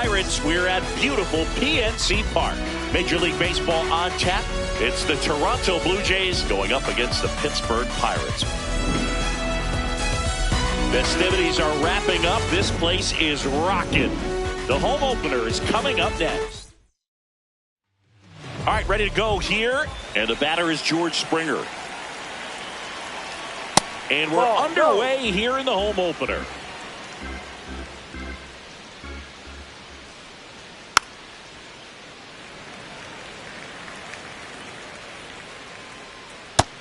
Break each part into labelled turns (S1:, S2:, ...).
S1: Pirates. We're at beautiful PNC Park. Major League Baseball on tap. It's the Toronto Blue Jays going up against the Pittsburgh Pirates. Festivities are wrapping up. This place is rocking. The home opener is coming up next. All right, ready to go here. And the batter is George Springer. And we're underway here in the home opener.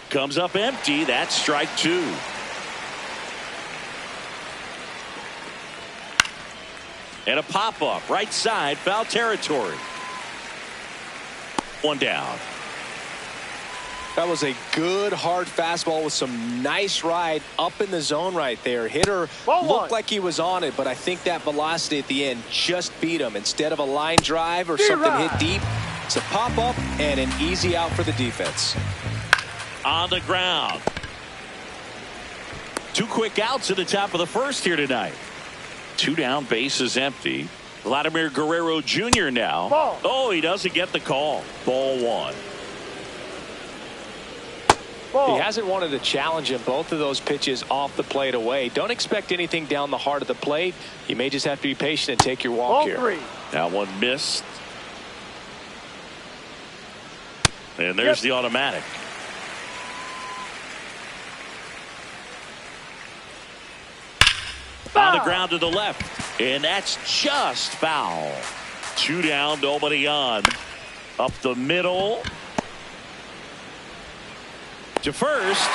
S1: Comes up empty. That's strike two. And a pop-up right side, foul territory. One down.
S2: That was a good hard fastball with some nice ride up in the zone right there. Hitter looked like he was on it, but I think that velocity at the end just beat him. Instead of a line drive or something hit deep, it's a pop-up and an easy out for the defense.
S1: On the ground. Two quick outs at the top of the first here tonight. Two down, bases empty. Vladimir Guerrero Jr. now. Oh, he doesn't get the call. Ball one.
S2: He hasn't wanted to challenge him. Both of those pitches off the plate away. Don't expect anything down the heart of the plate. You may just have to be patient and take your walk here.
S1: That one missed. And there's the automatic. On the ground to the left. And that's just foul. Two down, nobody on. Up the middle. To first.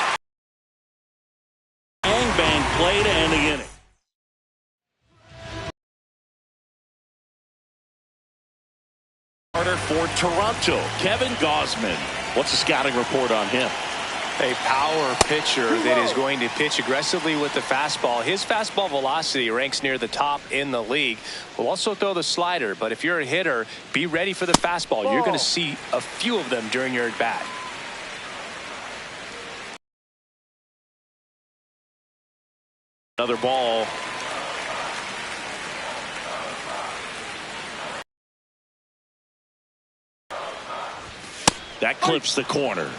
S1: Bang bang play to end the inning. Starter for Toronto, Kevin Gausman. What's the scouting report on him?
S2: A power pitcher that is going to pitch aggressively with the fastball. His fastball velocity ranks near the top in the league. Will also throw the slider, but if you're a hitter, be ready for the fastball. You're going to see a few of them during your at bat.
S1: Another ball. That clips the corner.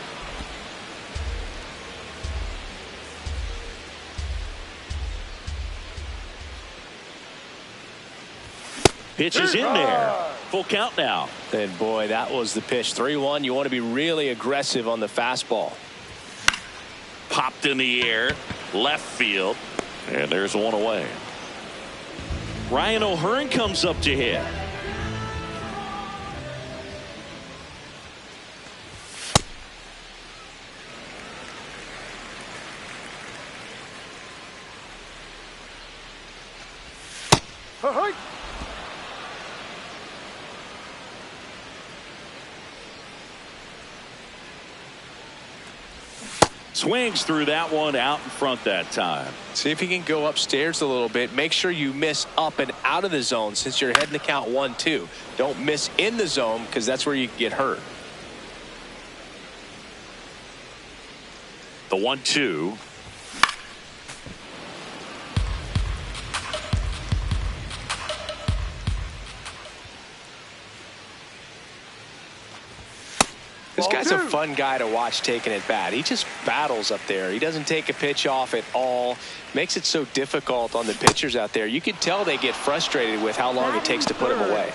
S1: Pitch is in there. Full count now.
S2: And boy, that was the pitch. 3-1. You want to be really aggressive on the fastball.
S1: Popped in the air. Left field. And there's one away. Ryan O'Hearn comes up to hit. Swings through that one out in front that time.
S2: See if you can go upstairs a little bit. Make sure you miss up and out of the zone since you're heading to count 1-2. Don't miss in the zone because that's where you get hurt.
S1: The 1-2.
S2: This guy's a fun guy to watch taking at bat. He just battles up there. He doesn't take a pitch off at all. Makes it so difficult on the pitchers out there. You can tell they get frustrated with how long it takes to put him away.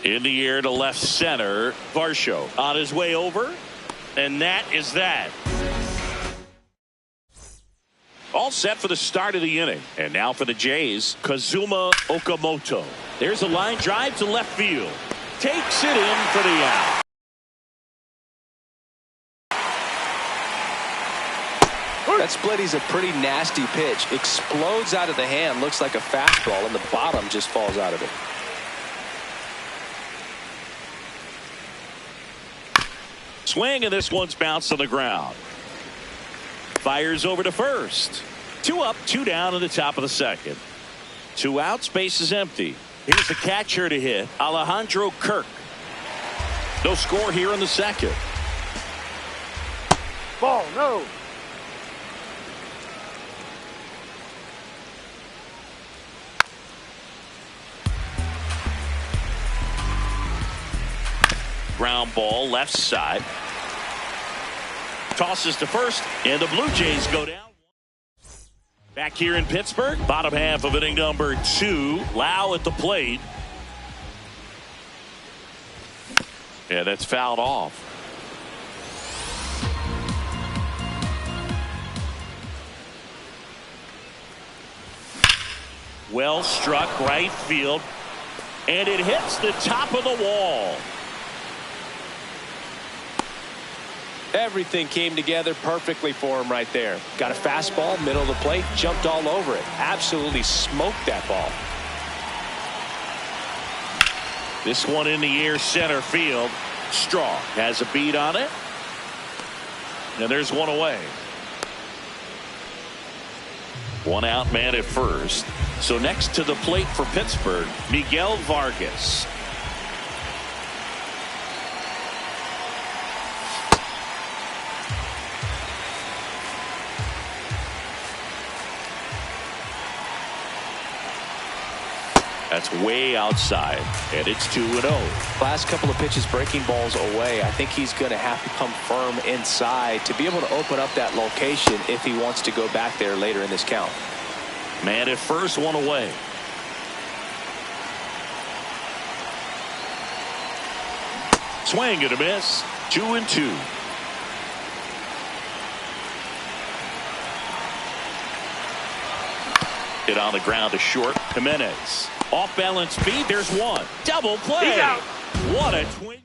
S1: In the air to left center. Varsho on his way over. And that is that. All set for the start of the inning. And now for the Jays, Kazuma Okamoto. There's a line drive to left field. Takes it in for the out.
S2: That splitty's a pretty nasty pitch. Explodes out of the hand. Looks like a fastball, and the bottom just falls out of it.
S1: Swing, and this one's bounced on the ground. Fires over to first. 2 up, 2 down in the top of the second. 2 outs, base is empty. Here's the catcher to hit, Alejandro Kirk. No score here in the second.
S3: Ball, no.
S1: Ground ball, left side. Tosses to first, and the Blue Jays go down. Back here in Pittsburgh, bottom half of inning number 2. Lau at the plate. Yeah, that's fouled off. Well struck right field, and it hits the top of the wall.
S2: Everything came together perfectly for him right there. Got a fastball, middle of the plate, jumped all over it. Absolutely smoked that ball.
S1: This one in the air, center field. Straw has a beat on it. And there's one away. One out, man at first. So next to the plate for Pittsburgh, Miguel Vargas. That's way outside, and it's 2-0.
S2: Last couple of pitches breaking balls away. I think he's going to have to come firm inside to be able to open up that location if he wants to go back there later in this count.
S1: Man at first, one away. Swing and a miss. 2-2. Hit on the ground to short. Jimenez. Off balance feed. There's one. Double play. What a twin.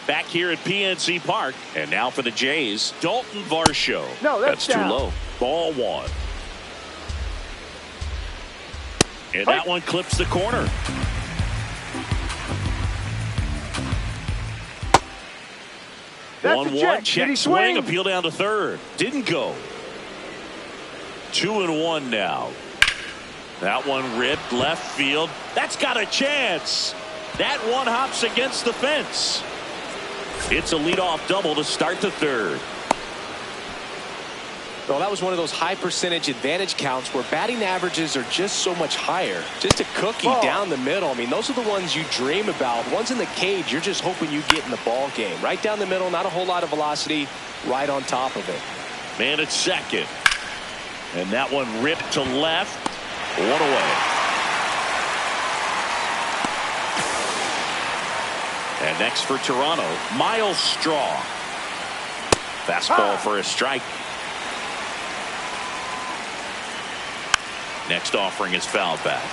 S1: Back here at PNC Park. And now for the Jays, Dalton Varsho.
S3: No, that's
S1: too
S3: down.
S1: low. Ball 1. And that one clips the corner.
S3: That's
S1: 1-1. Check swing.
S3: swing.
S1: Appeal down to third. Didn't go. 2-1 now. That one ripped left field. That's got a chance. That one hops against the fence. It's a leadoff double to start the third.
S2: Well, that was one of those high percentage advantage counts where batting averages are just so much higher. Just a cookie down the middle. I mean, those are the ones you dream about. Ones in the cage, you're just hoping you get in the ball game. Right down the middle, not a whole lot of velocity, right on top of it.
S1: Man at second. And that one ripped to left. One away. And next for Toronto, Miles Straw. Fastball for a strike. Next offering is fouled back.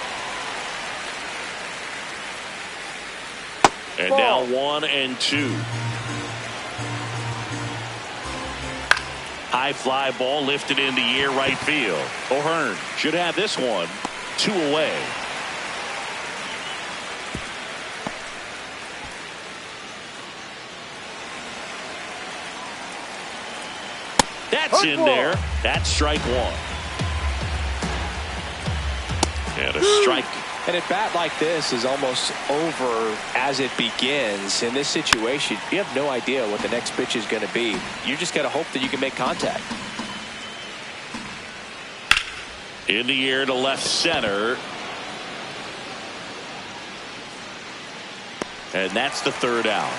S1: And now 1-2. High fly ball lifted in the air right field. O'Hearn should have this one. 2 away. That's in there. That's strike 1. And a strike.
S2: And a bat like this is almost over as it begins. In this situation, you have no idea what the next pitch is going to be. You just got to hope that you can make contact.
S1: In the air to left center. And that's the third out.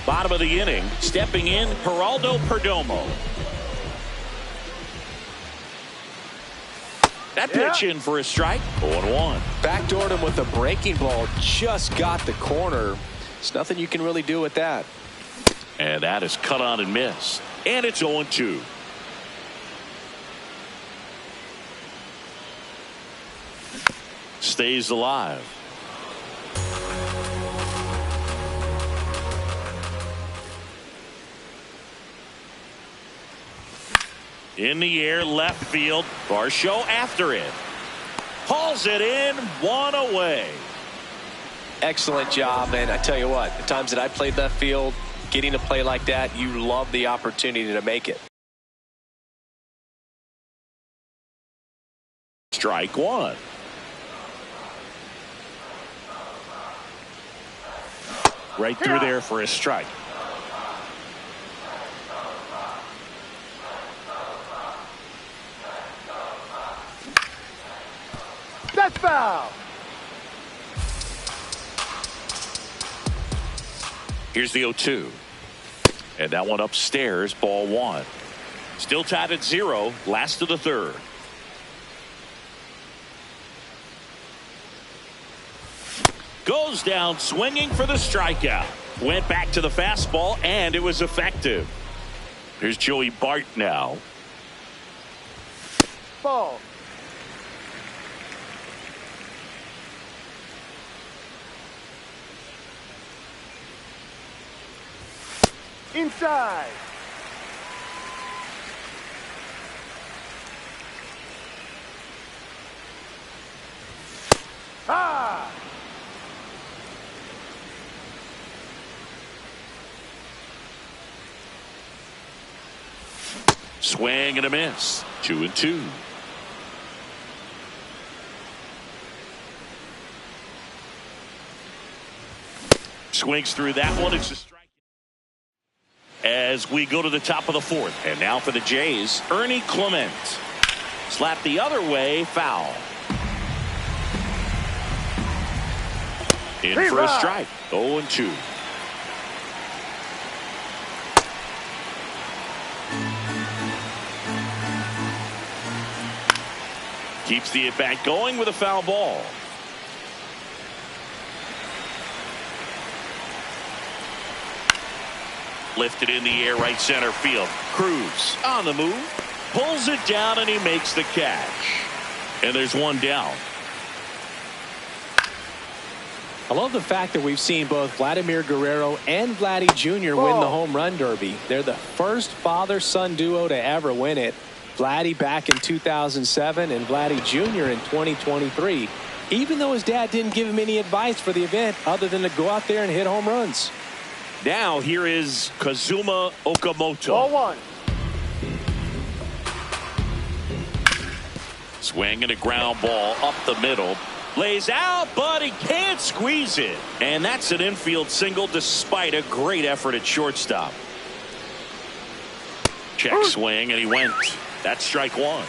S1: Bottom of the inning, stepping in, Geraldo Perdomo. That pitch in for a strike. 0-1.
S2: Backdoored him with a breaking ball. Just got the corner. There's nothing you can really do with that.
S1: And that is cut on and missed. And it's 0-2. Stays alive. In the air, left field. Varsho after it. Hauls it in, 1 away.
S2: Excellent job, and I tell you what, the times that I played left field, getting a play like that, you love the opportunity to make it.
S1: Strike 1. Right through there for a strike.
S3: That's foul.
S1: Here's the 0-2. And that one upstairs, ball one. Still tied at 0, last of the third. Goes down swinging for the strikeout. Went back to the fastball, and it was effective. Here's Joey Bart now.
S3: Ball. Inside. Ah!
S1: Swing and a miss. 2-2. Swings through that one. It's a strike. As we go to the top of the fourth. And now for the Jays, Ernie Clement. Slap the other way, foul. In for a strike. 0-2. Keeps the at-bat going with a foul ball. Lifted in the air, right center field. Cruz on the move. Pulls it down, and he makes the catch. And there's one down.
S2: I love the fact that we've seen both Vladimir Guerrero and Vladdy Jr. win the home run derby. They're the first father-son duo to ever win it. Vladdy back in 2007 and Vladdy Jr. in 2023. Even though his dad didn't give him any advice for the event other than to go out there and hit home runs.
S1: Now here is Kazuma Okamoto.
S3: Ball one.
S1: Swing and a ground ball up the middle. Lays out, but he can't squeeze it. And that's an infield single despite a great effort at shortstop. Check swing, and he went. That's strike one.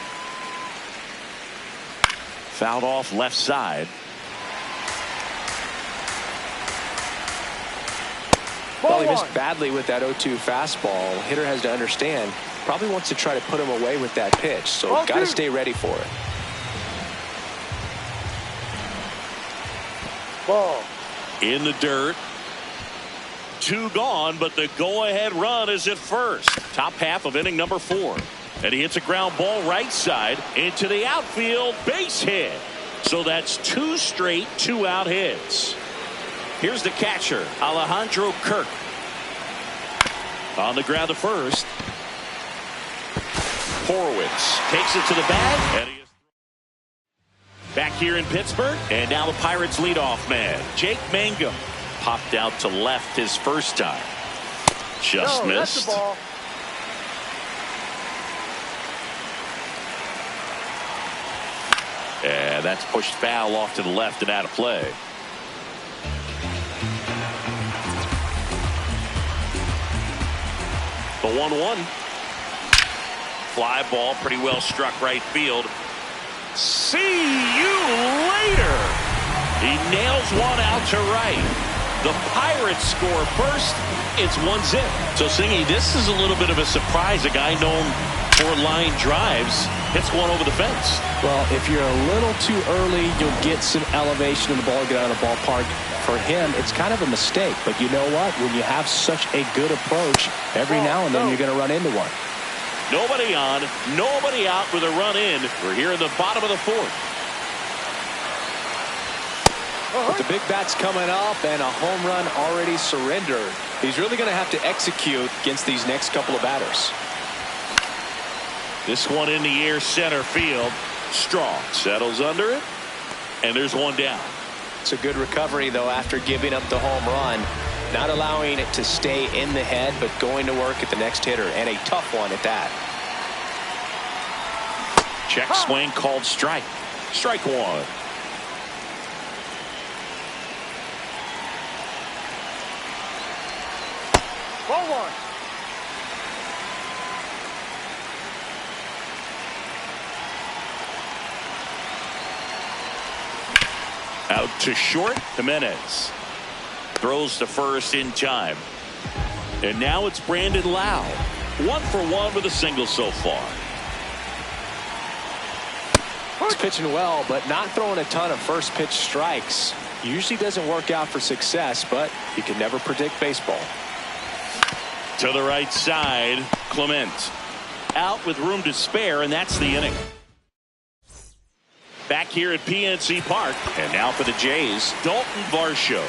S1: Fouled off left side.
S2: Well, he missed badly with that 0-2 fastball. Hitter has to understand. Probably wants to try to put him away with that pitch. So got to stay ready for it.
S3: Ball.
S1: In the dirt. 2 gone, but the go-ahead run is at first. Top half of inning number 4. And he hits a ground ball right side into the outfield, base hit. So that's 2 straight 2-out hits. Here's the catcher, Alejandro Kirk. On the ground to first. Horowitz takes it to the bag. And he is back here in Pittsburgh. And now the Pirates leadoff man, Jake Mangum. Popped out to left his first time. Just missed.
S3: That's the ball.
S1: And that's pushed foul off to the left and out of play. The 1-1. Fly ball pretty well struck right field. See you later. He nails one out to right. The Pirates score first. It's 1-0. So, Singy, this is a little bit of a surprise. A guy known for line drives hits one over the fence.
S2: Well, if you're a little too early, you'll get some elevation in the ball, get out of the ballpark. For him, it's kind of a mistake. But you know what? When you have such a good approach, every now and then you're going to run into one.
S1: Nobody on, nobody out with a run in. We're here in the bottom of the 4th.
S2: With the big bats coming up and a home run already surrendered, he's really going to have to execute against these next couple of batters.
S1: This one in the air, center field. Strong settles under it, and there's one down.
S2: It's a good recovery, though, after giving up the home run. Not allowing it to stay in the head, but going to work at the next hitter, and a tough one at that.
S1: Check swing called strike. Strike one.
S3: Ball one.
S1: Out to short, Jimenez. Throws to first in time. And now it's Brandon Lau. 1 for 1 with a single so far.
S2: He's pitching well, but not throwing a ton of first pitch strikes. Usually doesn't work out for success, but you can never predict baseball.
S1: To the right side, Clement. Out with room to spare, and that's the inning. Back here at PNC Park, and now for the Jays, Dalton Varsho.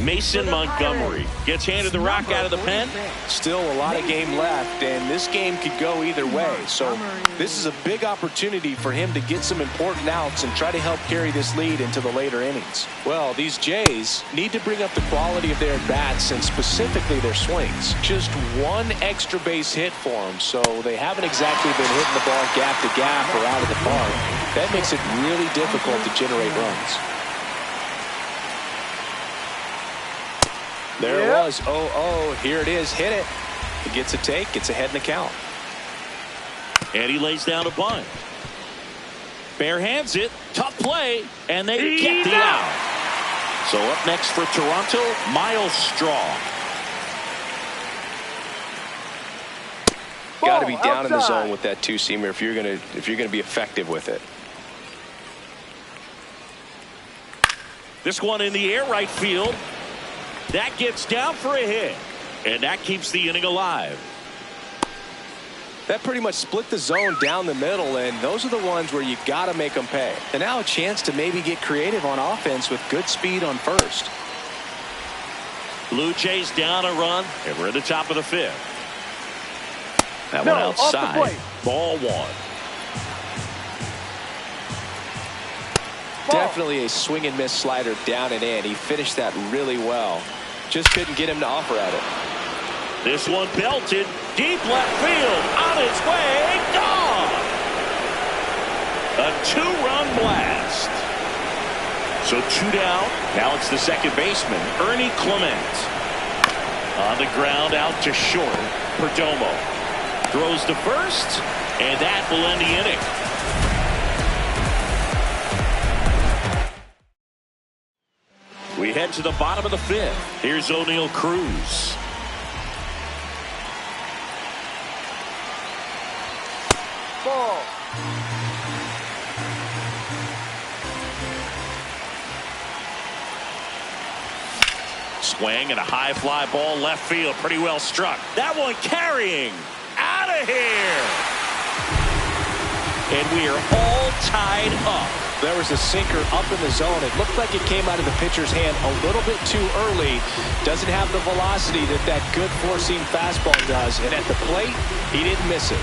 S1: Mason Montgomery gets handed the rock out of the pen.
S2: Still a lot of game left, and this game could go either way. So this is a big opportunity for him to get some important outs and try to help carry this lead into the later innings. Well, these Jays need to bring up the quality of their at-bats and specifically their swings. Just one extra base hit for them, so they haven't exactly been hitting the ball gap to gap or out of the park. That makes it really difficult to generate runs. There it was. Oh, here it is. Hit it. He gets a take. Gets ahead in the count.
S1: And he lays down a bunt. Bare hands it. Tough play. And they get the out. So up next for Toronto, Miles Straw.
S2: Got to be down in the zone with that two-seamer if you're gonna be effective with it.
S1: This one in the air right field. That gets down for a hit, and that keeps the inning alive.
S2: That pretty much split the zone down the middle, and those are the ones where you got to make them pay. And now a chance to maybe get creative on offense with good speed on first.
S1: Blue Jays down a run, and we're at the top of the 5th. That one outside. Ball one.
S2: Definitely a swing and miss slider down and in. He finished that really well. Just couldn't get him to offer at it.
S1: This one belted deep left field, on its way, gone. A 2-run blast. So 2 down. Now it's the second baseman, Ernie Clement. On the ground, out to short. Perdomo throws to first, and that will end the inning. We head to the bottom of the 5th. Here's O'Neal Cruz.
S3: Ball.
S1: Swing and a high fly ball left field. Pretty well struck. That one carrying. Out of here. And we are all tied up.
S2: There was a sinker up in the zone. It looked like it came out of the pitcher's hand a little bit too early. Doesn't have the velocity that good four-seam fastball does. And at the plate, he didn't miss it.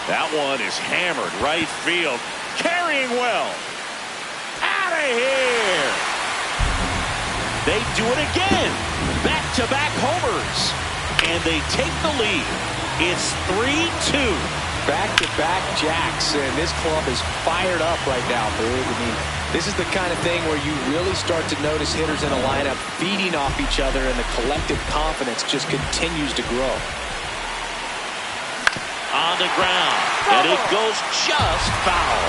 S1: That one is hammered right field. Carrying well. Out of here. They do it again. Back-to-back homers. And they take the lead. It's 3-2.
S2: Back-to-back jacks. And this club is fired up right now, Boo. I mean, this is the kind of thing where you really start to notice hitters in a lineup feeding off each other, and the collective confidence just continues to grow.
S1: On the ground, and it goes just foul.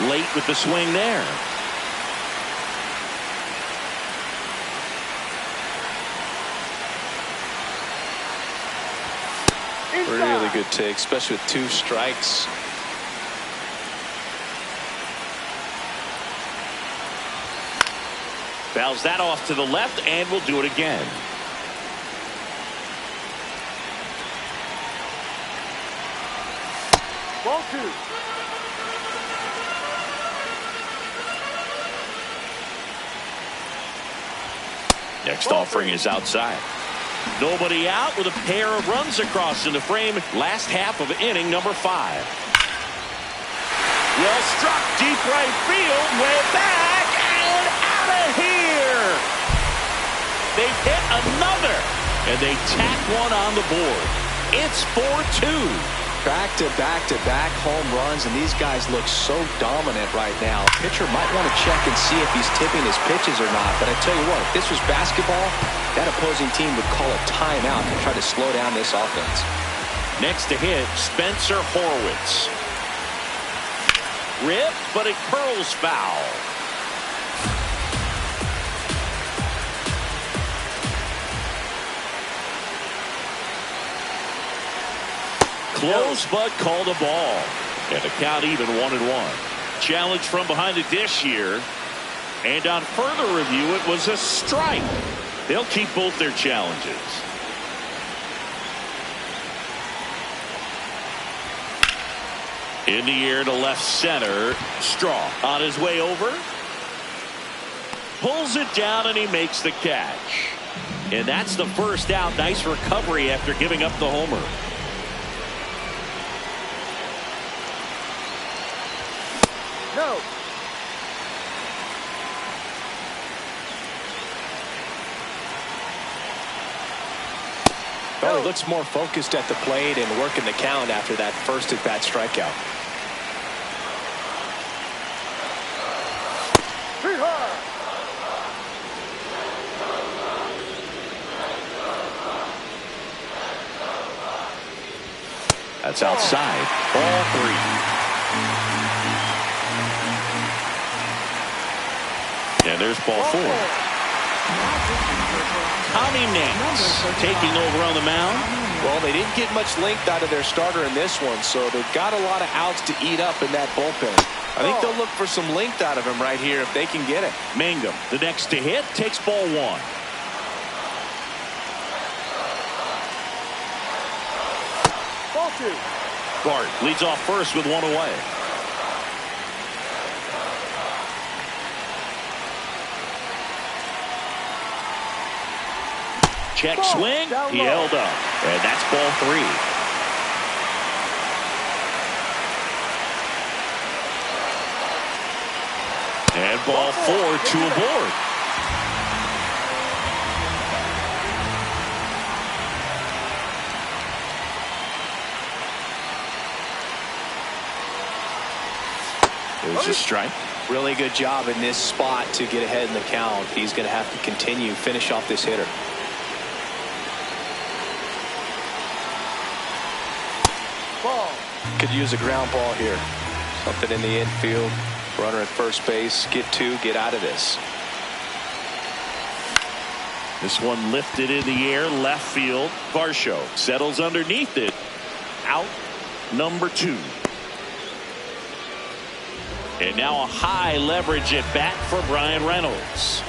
S1: Late with the swing there.
S2: Really good take, especially with 2 strikes.
S1: Fouls that off to the left, and we'll do it again.
S3: Ball 2.
S1: Next offering is outside. Nobody out with a pair of runs across in the frame. Last half of inning number 5. Well struck, deep right field, way back, and out of here. They've hit another, and they tack one on the board. It's 4-2.
S2: Back-to-back-to-back home runs, and these guys look so dominant right now. Pitcher might want to check and see if he's tipping his pitches or not. But I tell you what, if this was basketball, that opposing team would call a timeout to try to slow down this offense.
S1: Next to hit, Spencer Horwitz. Rip, but it curls foul. Close, but called a ball. And the count even 1-1. Challenge from behind the dish here. And on further review, it was a strike. They'll keep both their challenges. In the air to left center. Straw on his way over. Pulls it down and he makes the catch. And that's the first out. Nice recovery after giving up the homer.
S3: No.
S2: Well, he looks more focused at the plate and working the count after that first at-bat strikeout.
S1: That's outside. Ball 3. And there's ball 4. Tommy Nance taking over on the mound.
S2: Well, they didn't get much length out of their starter in this one, so they've got a lot of outs to eat up in that bullpen. I think they'll look for some length out of him right here if they can get it.
S1: Mangum, the next to hit, takes ball 1.
S3: Ball 2.
S1: Bart leads off first with 1 away. Check swing. He held up. And that's ball 3. And ball 4, 2 aboard. There's a strike.
S2: Really good job in this spot to get ahead in the count. He's going to have to continue, finish off this hitter.
S3: Ball.
S2: Could use a ground ball here. Something in the infield. Runner at first base. Get 2, get out of this.
S1: This one lifted in the air, left field. Varsho settles underneath it. Out number 2. And now a high leverage at bat for Brian Reynolds.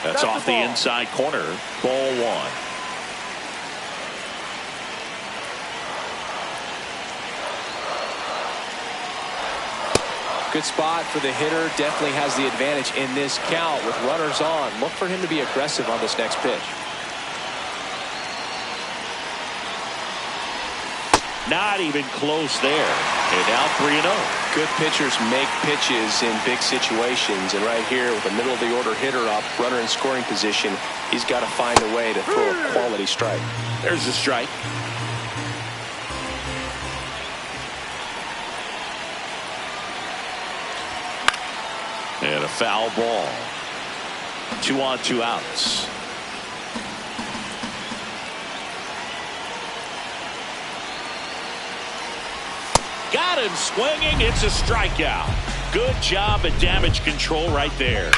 S1: That's off the inside corner. Ball 1.
S2: Good spot for the hitter. Definitely has the advantage in this count with runners on. Look for him to be aggressive on this next pitch.
S1: Not even close there. And now 3-0.
S2: Good pitchers make pitches in big situations. And right here with a middle of the order hitter up, runner in scoring position, he's got to find a way to throw a quality strike.
S1: There's a strike. And a foul ball. 2 on, 2 outs. Got him swinging. It's a strikeout. Good job at damage control right there.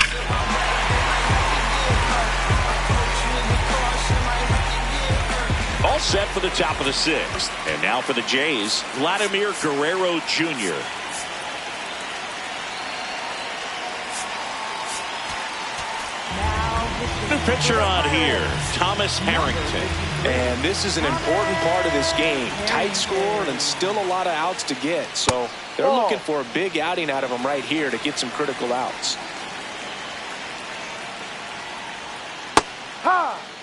S1: All set for the top of the 6th. And now for the Jays, Vladimir Guerrero Jr.
S4: Now
S1: New pitcher on here, Thomas Harrington.
S2: And this is an important part of this game. Tight score and still a lot of outs to get. So they're looking for a big outing out of him right here to get some critical outs.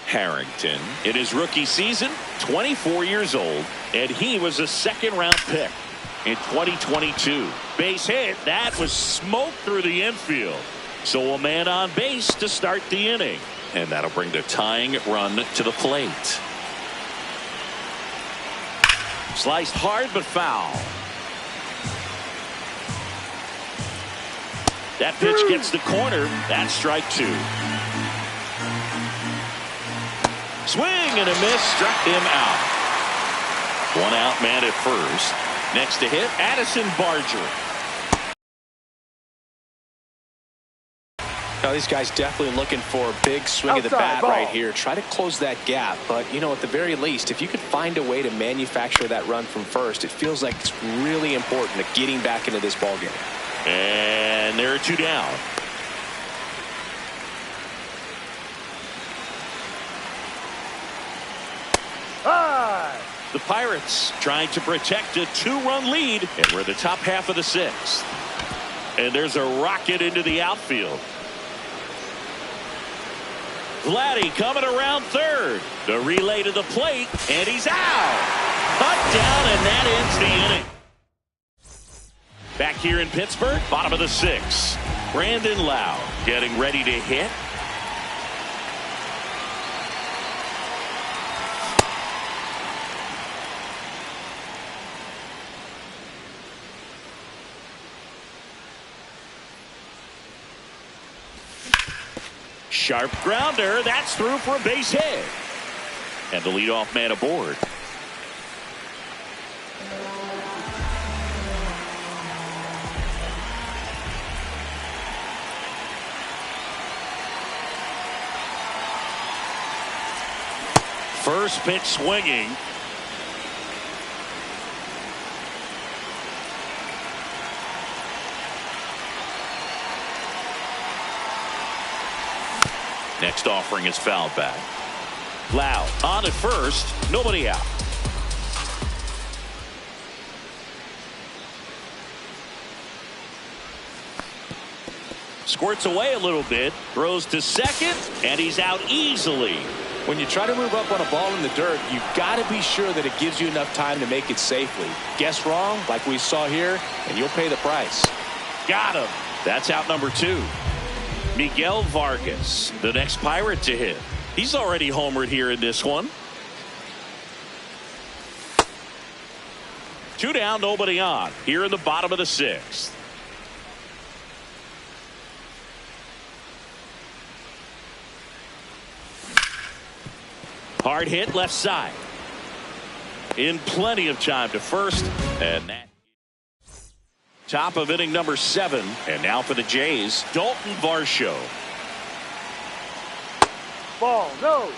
S1: Harrington, in his rookie season, 24 years old, and he was a second-round pick in 2022. Base hit, that was smoke through the infield. So a man on base to start the inning. And that'll bring the tying run to the plate. Sliced hard but foul. That pitch gets the corner. That's strike two. Swing and a miss, struck him out. One out man at first. Next to hit, Addison Barger.
S2: Now these guys definitely looking for a big swing of the bat right here. Try to close that gap. But, you know, at the very least, if you could find a way to manufacture that run from first, it feels like it's really important to getting back into this ball game.
S1: And there are two down. The Pirates trying to protect a two-run lead, and we're the top half of the sixth. And there's a rocket into the outfield. Vladdy coming around third. The relay to the plate, and he's out. Cut down, and that ends the inning. Back here in Pittsburgh, bottom of the sixth. Brandon Lowe getting ready to hit. Sharp grounder. That's through for a base hit. And the leadoff man aboard. First pitch swinging. Next offering is fouled back. Loud on at first. Nobody out. Squirts away a little bit. Throws to second. And he's out easily.
S2: When you try to move up on a ball in the dirt, you've got to be sure that it gives you enough time to make it safely. Guess wrong, like we saw here, and you'll pay the price.
S1: Got him. That's out number two. Miguel Vargas, the next Pirate to hit. He's already homered here in this one. Two down, nobody on. Here in the bottom of the sixth. Hard hit left side. In plenty of time to first. And that. Top of inning number 7. And now for the Jays, Dalton Varsho.
S3: Ball, no.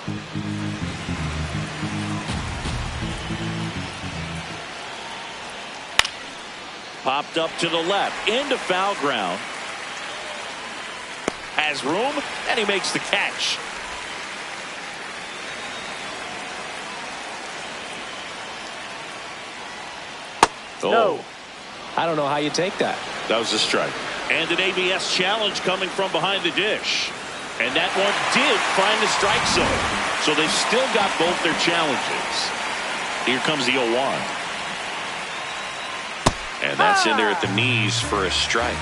S1: Popped up to the left. Into foul ground. Has room. And he makes the catch.
S3: No.
S2: I don't know how you take that.
S1: That was a strike. And an ABS challenge coming from behind the dish. And that one did find the strike zone. So they still got both their challenges. Here comes the 0-1. And that's in there at the knees for a strike.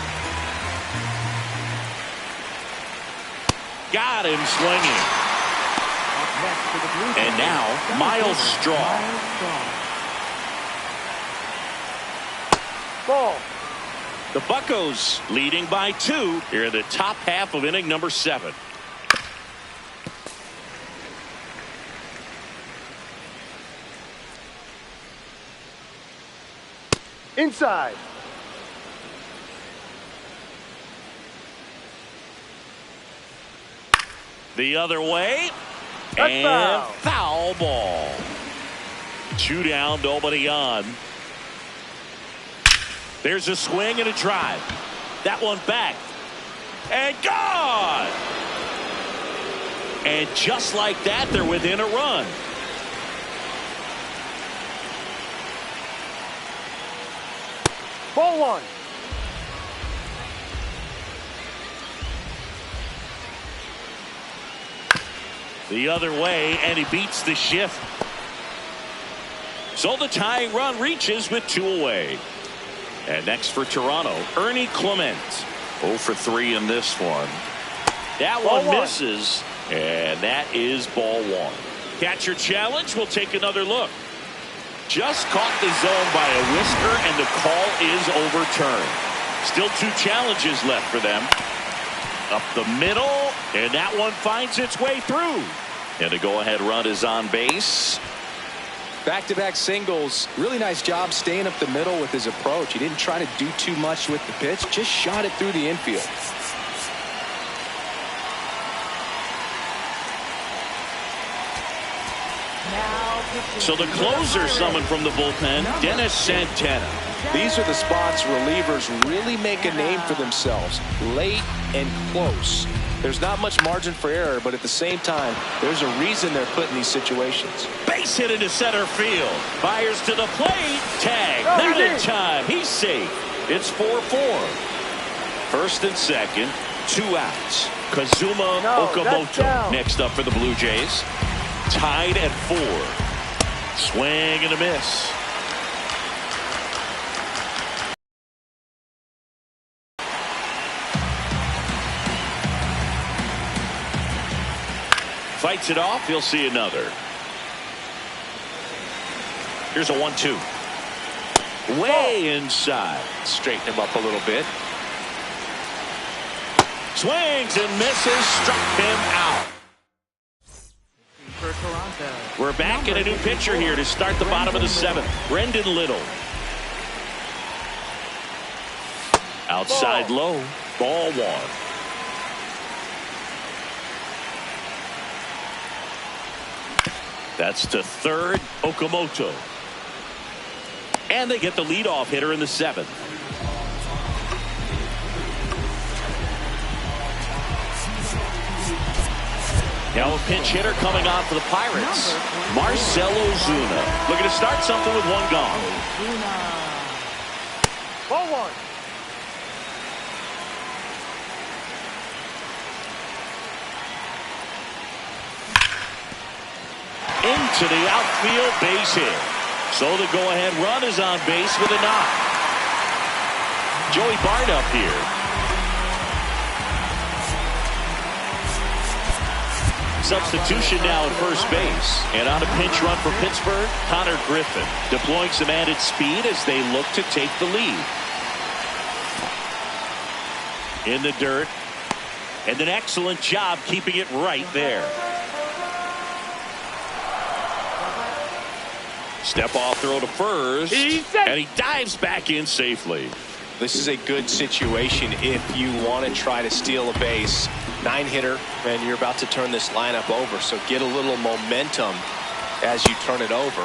S1: Got him swinging. And now Miles Straw.
S3: Ball.
S1: The Buccos leading by 2 here in the top half of inning number 7.
S3: Inside.
S1: The other way.
S3: That's
S1: and
S3: foul.
S1: Foul ball. 2 down, nobody on. There's a swing and a drive. That one back. And gone. And just like that, they're within a run.
S3: Ball one.
S1: The other way, and he beats the shift. So the tying run reaches with 2 away. And next for Toronto, Ernie Clement. 0 for 3 in this one. That one misses, and that is ball 1. Catcher challenge. We'll take another look. Just caught the zone by a whisker, and the call is overturned. Still 2 challenges left for them. Up the middle, and that one finds its way through. And the go-ahead run is on base.
S2: Back-to-back singles. Really nice job staying up the middle with his approach. He didn't try to do too much with the pitch. Just shot it through the infield.
S1: So the closer summoned from the bullpen, Dennis Santana.
S2: These are the spots relievers really make a name for themselves. Late and close. There's not much margin for error, but at the same time, there's a reason they're put in these situations.
S1: Base hit into center field. Fires to the plate. Tag.
S3: Oh,
S1: Not in time. He's safe. It's 4-4. First and second. 2 outs. Kazuma Okamoto next up for the Blue Jays. Tied at 4. Swing and a miss. Fights it off. He'll see another. Here's a 1-2. Way inside.
S2: Straighten him up a little bit.
S1: Swings and misses. Struck him out.
S4: For Toronto.
S1: We're back in a new pitcher here to start the bottom of the 7th. Brendan Little. Outside low. Ball 1. That's to third, Okamoto. And they get the leadoff hitter in the 7th. Now a pinch hitter coming on for the Pirates. Marcell Ozuna. Looking to start something with 1 gone.
S3: Ball 1.
S1: Into the outfield, base hit. So the go-ahead run is on base with a knock. Joey Bart up here. Substitution now at first base. And on a pinch run for Pittsburgh, Connor Griffin deploying some added speed as they look to take the lead. In the dirt. And an excellent job keeping it right there. Step off throw to first. And he dives back in safely.
S2: This is a good situation if you want to try to steal a base. 9-hitter, and you're about to turn this lineup over. So get a little momentum as you turn it over.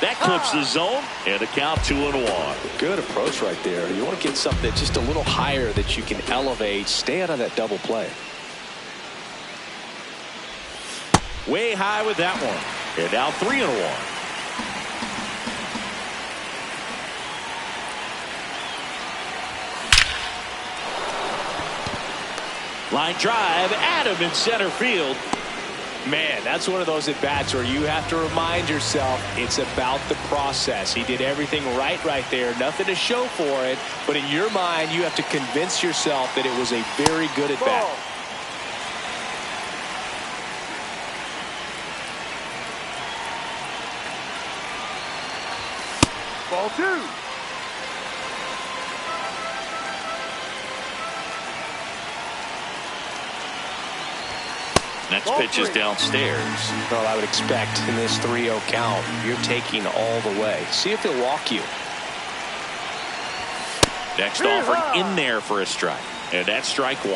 S1: That clips the zone, and a count 2-1.
S2: Good approach right there. You want to get something just a little higher that you can elevate. Stay out of that double play.
S1: Way high with that one. And now 3-1. Line drive, Adam in center field.
S2: Man, that's one of those at-bats where you have to remind yourself it's about the process. He did everything right there. Nothing to show for it. But in your mind, you have to convince yourself that it was a very good at-bat.
S3: Ball 2.
S1: Next pitch is downstairs.
S2: Well, I would expect in this 3-0 count, you're taking all the way. See if he'll walk you.
S1: Next offer in there for a strike. And that's strike 1.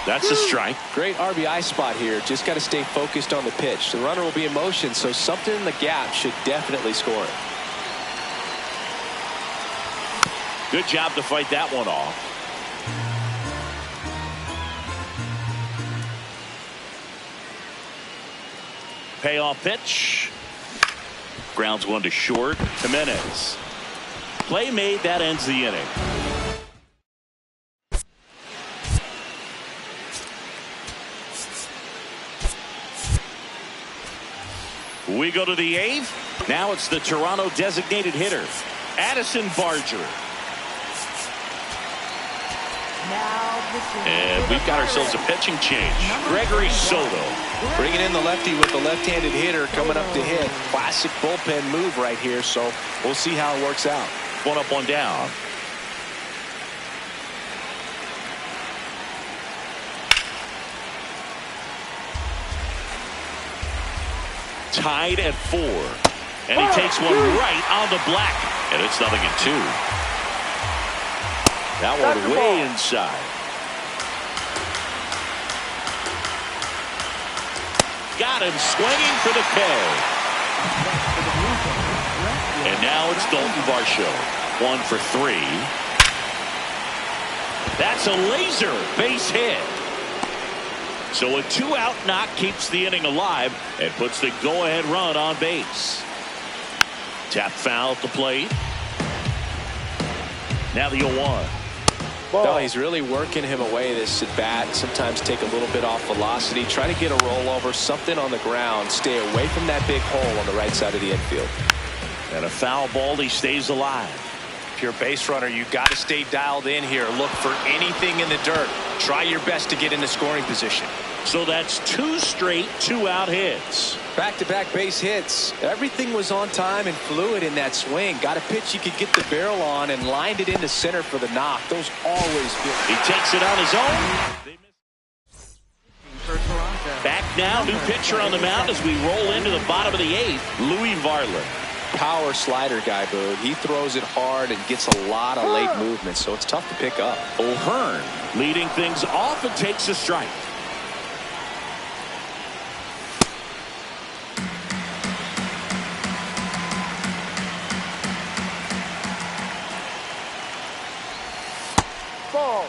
S1: That's a strike.
S2: Great RBI spot here. Just got to stay focused on the pitch. The runner will be in motion, so something in the gap should definitely score it.
S1: Good job to fight that one off. Payoff pitch. Grounds one to short. Jimenez. Play made. That ends the inning. We go to the eighth. Now it's the Toronto designated hitter, Addison Barger. And we've got ourselves a pitching change. Gregory Soto.
S2: Bringing in the lefty with the left-handed hitter coming up to hit. Classic bullpen move right here, so we'll see how it works out.
S1: One up, one down. Tied at 4. And he takes one right on the black. And it's 0-2. That one way inside. Got him swinging for the K. And now it's Dalton Varsho. 1 for 3. That's a laser base hit. So a 2-out knock keeps the inning alive and puts the go-ahead run on base. Tap foul at the plate. Now the 0-1.
S2: No, he's really working him away this at bat. Sometimes take a little bit off velocity. Try to get a rollover, something on the ground. Stay away from that big hole on the right side of the infield.
S1: And a foul ball, he stays alive.
S2: If you're a base runner, you got to stay dialed in here. Look for anything in the dirt. Try your best to get into scoring position.
S1: So that's 2 straight 2-out hits.
S2: Back-to-back base hits. Everything was on time and fluid in that swing. Got a pitch you could get the barrel on and lined it into center for the knock. Those always good.
S1: He takes it on his own.
S4: For Toronto.
S1: Back now, new pitcher on the mound as we roll into the bottom of the 8th. Louis Varland.
S2: Power slider guy, Boog. He throws it hard and gets a lot of late movement, so it's tough to pick up.
S1: O'Hearn leading things off and takes a strike.
S3: Ball.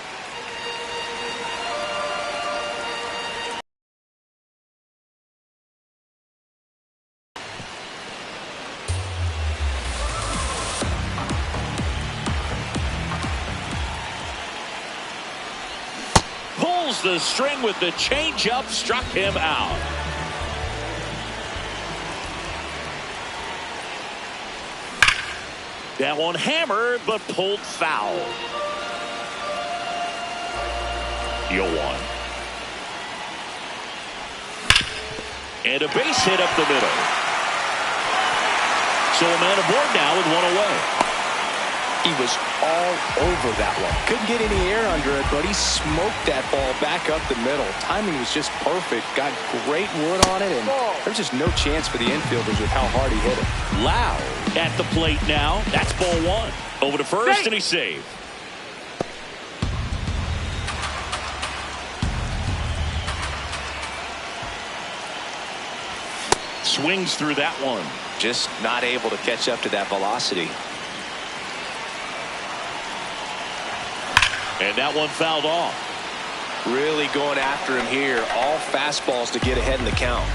S1: Pulls the string with the changeup, struck him out. That one hammered but pulled foul. 0-1. And a base hit up the middle. So a man aboard now with 1 away.
S2: He was all over that one. Couldn't get any air under it, but he smoked that ball back up the middle. Timing was just perfect. Got great wood on it, and there's just no chance for the infielders with how hard he hit it.
S1: Loud at the plate now. That's ball 1. Over to first, and he's saved. Swings through that one.
S2: Just not able to catch up to that velocity.
S1: And that one fouled off.
S2: Really going after him here. All fastballs to get ahead in the count.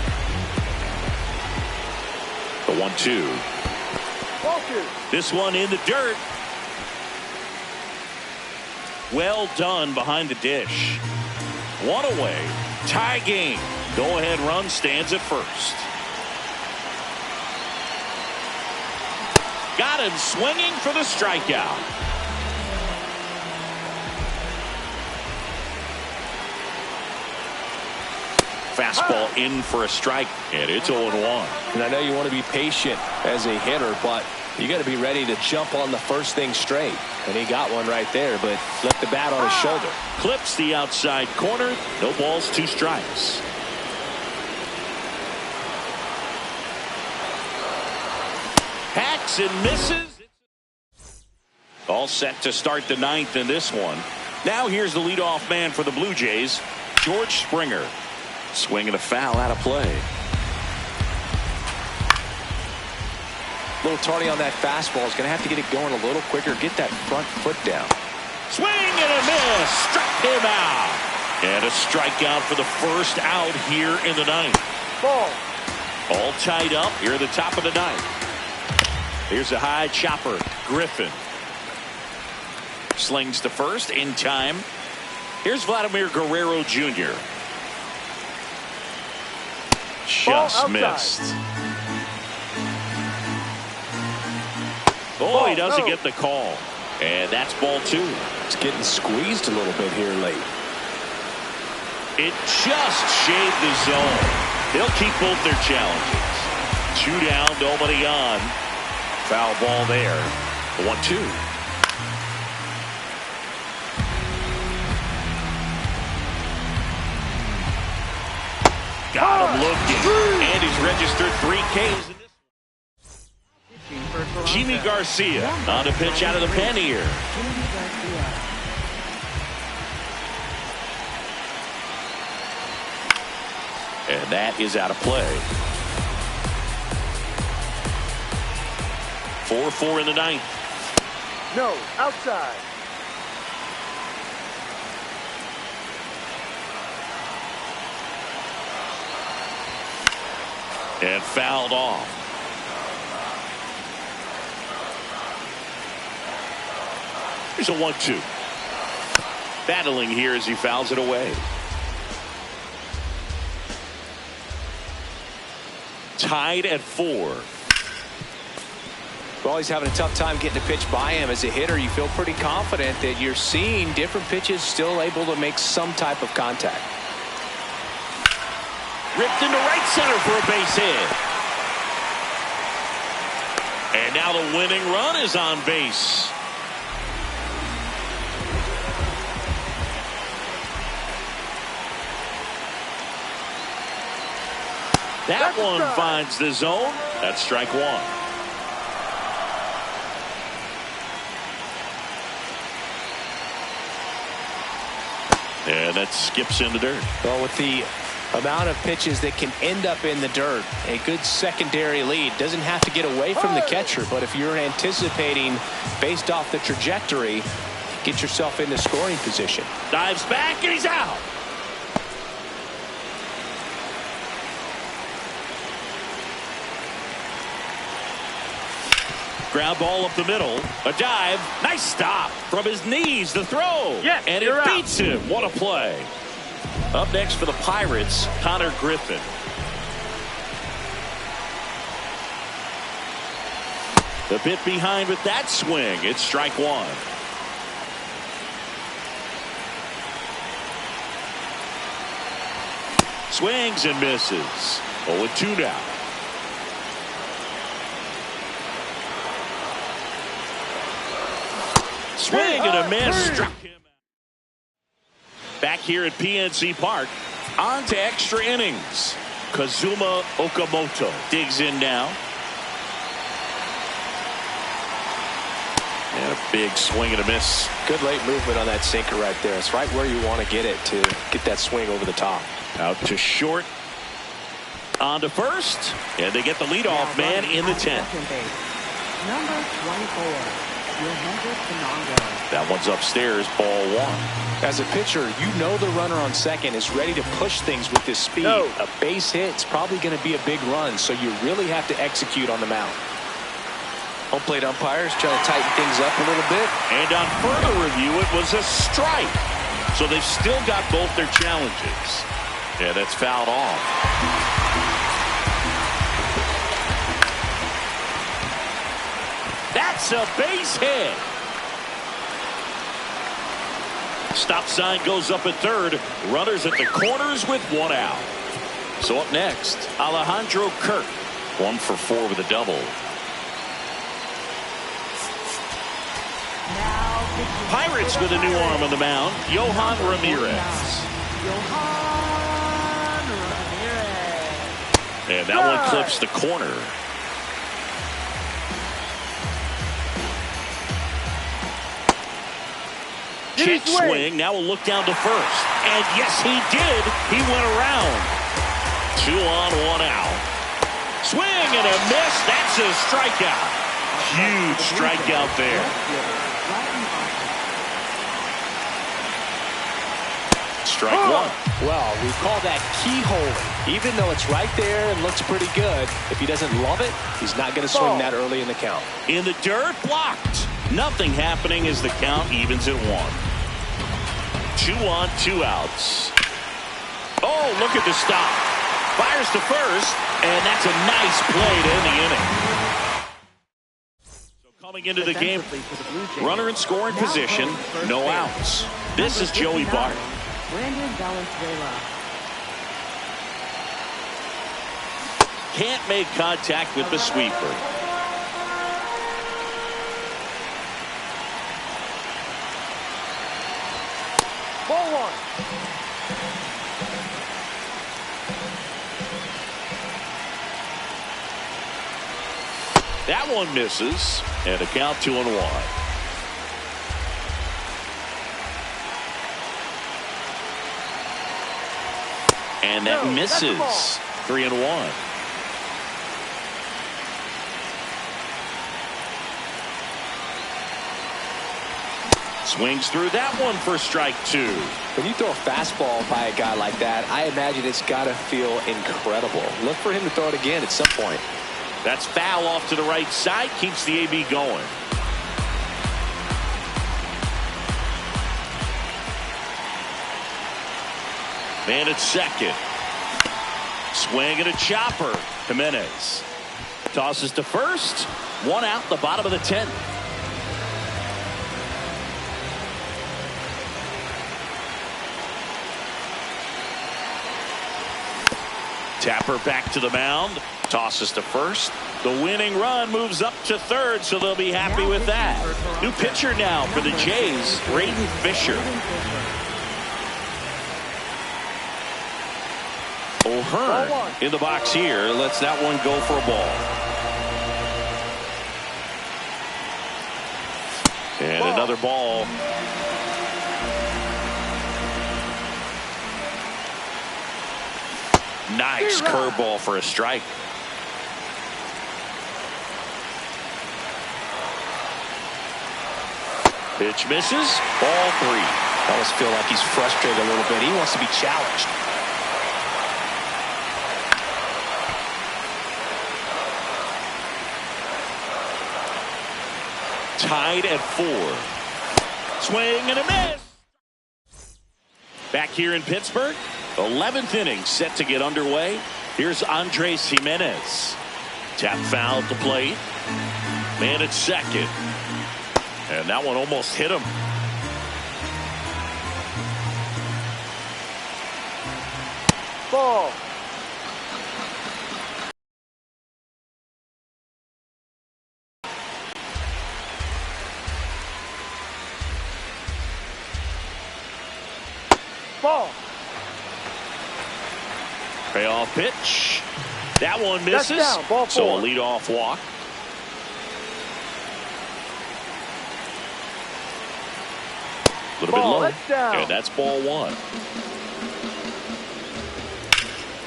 S1: The 1-2. This one in the dirt. Well done behind the dish. 1 away. Tie game. Go ahead run stands at first. Got him swinging for the strikeout. Fastball in for a strike, and it's 0-1.
S2: And I know you want to be patient as a hitter, but you got to be ready to jump on the first thing straight. And he got one right there, but left the bat on his shoulder.
S1: Clips the outside corner. No balls, 2 strikes. Hacks and misses. All set to start the 9th in this one. Now here's the leadoff man for the Blue Jays, George Springer. Swinging a foul out of play.
S2: A little tardy on that fastball. Is going to have to get it going a little quicker. Get that front foot down.
S1: Swing and a miss. Struck him out. And a strikeout for the first out here in the ninth.
S3: Ball.
S1: All tied up here at the top of the ninth. Here's a high chopper. Griffin slings to first in time. Here's Vladimir Guerrero Jr. Just missed. Oh, he doesn't get the call. And that's ball 2.
S2: It's getting squeezed a little bit here late.
S1: It just shaved the zone. They'll keep both their challenges. 2 down, nobody on. Foul ball there. 1-2. Got him looking. And he's registered 3 Ks. Jimmy Garcia on a pitch out of the pen here. And that is out of play. 4-4 in the ninth.
S3: No, outside.
S1: And fouled off. Here's a 1-2. Battling here as he fouls it away. Tied at 4.
S2: Well, he's having a tough time getting a pitch by him. As a hitter, you feel pretty confident that you're seeing different pitches still able to make some type of contact.
S1: Ripped into right center for a base hit. And now the winning run is on base. That one finds the zone. That's strike 1. And that skips in the dirt.
S2: Well, with the amount of pitches that can end up in the dirt, a good secondary lead. Doesn't have to get away from the catcher, but if you're anticipating based off the trajectory, get yourself into scoring position.
S1: Dives back and he's out. Ground ball up the middle. A dive. Nice stop from his knees. The throw.
S3: Yes,
S1: and it beats him. What a play. Up next for the Pirates, Connor Griffin. The bit behind with that swing. It's strike 1. Swings and misses. 0-2 now. Swing and a miss. Struck him out. Back here at PNC Park. On to extra innings. Kazuma Okamoto digs in now. And a big swing and a miss.
S2: Good late movement on that sinker right there. It's right where you want to get it to get that swing over the top.
S1: Out to short. On to first. And they get the leadoff man in the 10th.
S4: Number 24.
S1: That one's upstairs, ball 1.
S2: As a pitcher, you know the runner on second is ready to push things with this speed.
S3: No.
S2: A base hit's probably going to be a big run, so you really have to execute on the mound. Home plate umpires trying to tighten things up a little bit.
S1: And on further review, it was a strike. So they've still got both their challenges. Yeah, that's fouled off. That's a base hit. Stop sign goes up at third. Runners at the corners with 1 out. So up next, Alejandro Kirk. 1 for 4 with a double. Pirates with a new arm on the mound. Yohan Ramirez. And that one clips the corner. Check swing. Now we'll look down to first. And yes, he did. He went around. 2 on, 1 out. Swing and a miss. That's a strikeout. Huge strikeout there. Strike one.
S2: Well, we call that keyhole. Even though it's right there and looks pretty good, if he doesn't love it, he's not going to swing that early in the count.
S1: In the dirt, blocked. Nothing happening as the count evens at 1. 2 on, 2 outs. Oh, look at the stop. Fires to first, and that's a nice play to end the inning. So coming into the game, runner in scoring position, no outs. This is Joey Bart.
S4: Brandon Valenzuela.
S1: Can't make contact with the sweeper.
S3: Ball 1.
S1: That one misses, and a count 2 and 1. And that misses. 3 and 1. Swings through that one for strike 2.
S2: When you throw a fastball by a guy like that, I imagine it's got to feel incredible. Look for him to throw it again at some point.
S1: That's foul off to the right side. Keeps the AB going. Man at second. Swing and a chopper. Jimenez tosses to first. 1 out, the bottom of the 10th. Tapper back to the mound. Tosses to first. The winning run moves up to third, so they'll be happy with that. New pitcher now for the Jays, Braden Fisher. O'Hearn in the box here. Lets that one go for a ball. And another ball. Nice curveball for a strike. Pitch misses. Ball 3.
S2: I almost feel like he's frustrated a little bit. He wants to be challenged.
S1: Tied at 4. Swing and a miss. Back here in Pittsburgh, 11th inning set to get underway. Here's Andres Jimenez. Tap foul at the plate. Man at second. And that one almost hit him.
S3: Ball. Ball.
S1: Payoff pitch. That one misses.
S3: That's down. Ball 4.
S1: So a leadoff walk. A little bit low.
S3: That's down.
S1: And that's ball 1.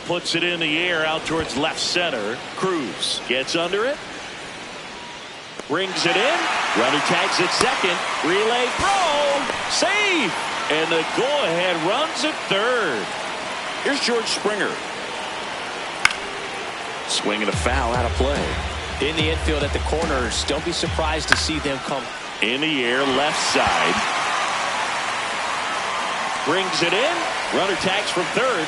S1: Puts it in the air out towards left center. Cruz gets under it. Brings it in. Runner tags at second. Relay throw. Save. And the go-ahead runs at third. Here's George Springer. Swinging a foul out of play.
S2: In the infield at the corners, don't be surprised to see them come.
S1: In the air, left side. Brings it in. Runner tags from third.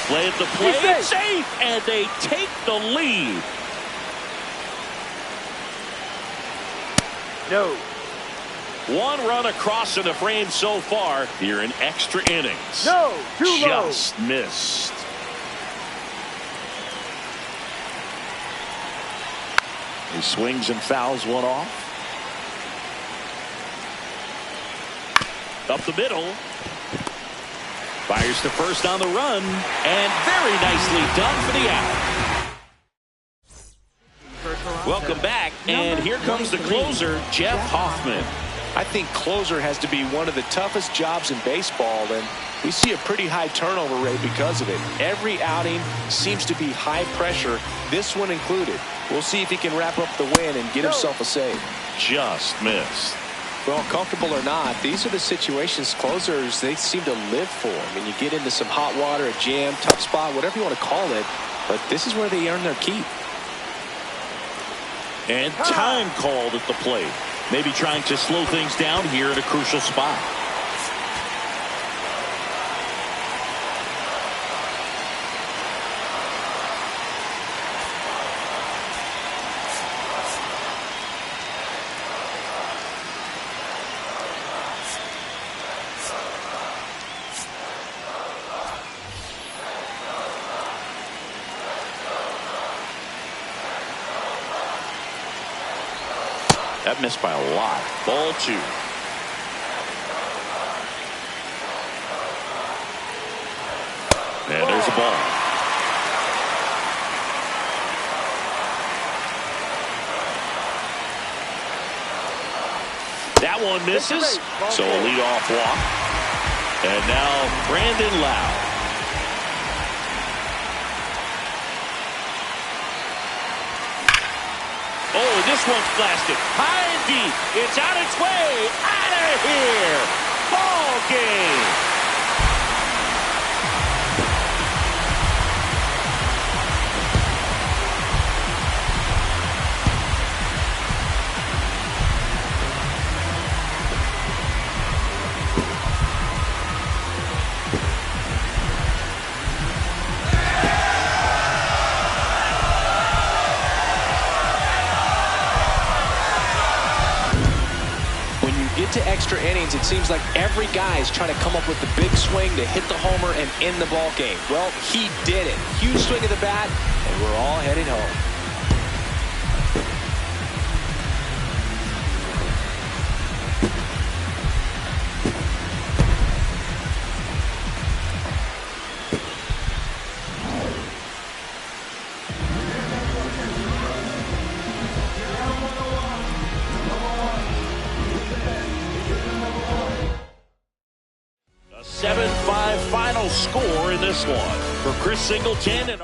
S1: Play at the plate. Safe. And they take the lead.
S3: No.
S1: 1 run across in the frame so far here in extra innings.
S3: No. Too low.
S1: Just missed. He swings and fouls one off. Up the middle. Fires to first on the run. And very nicely done for the out. Welcome back. And here comes the closer, Jeff Hoffman.
S2: I think closer has to be one of the toughest jobs in baseball, and we see a pretty high turnover rate because of it. Every outing seems to be high pressure, this one included. We'll see if he can wrap up the win and get himself a save.
S1: Just missed.
S2: Well, comfortable or not, these are the situations closers they seem to live for. I mean, you get into some hot water, a jam, tough spot, whatever you want to call it, but this is where they earn their keep.
S1: And time called at the plate. Maybe trying to slow things down here at a crucial spot. That missed by a lot. Ball 2. And there's a ball. That one misses. So a leadoff walk. And now Brandon Lowe. Oh, and this one's blasted. High and deep. It's on its way. Out of here. Ball game.
S2: To extra innings, it seems like every guy is trying to come up with the big swing to hit the homer and end the ball game. Well, he did it. Huge swing of the bat, and we're all headed home.
S1: A 7-5 final score in this one. For Chris Singleton and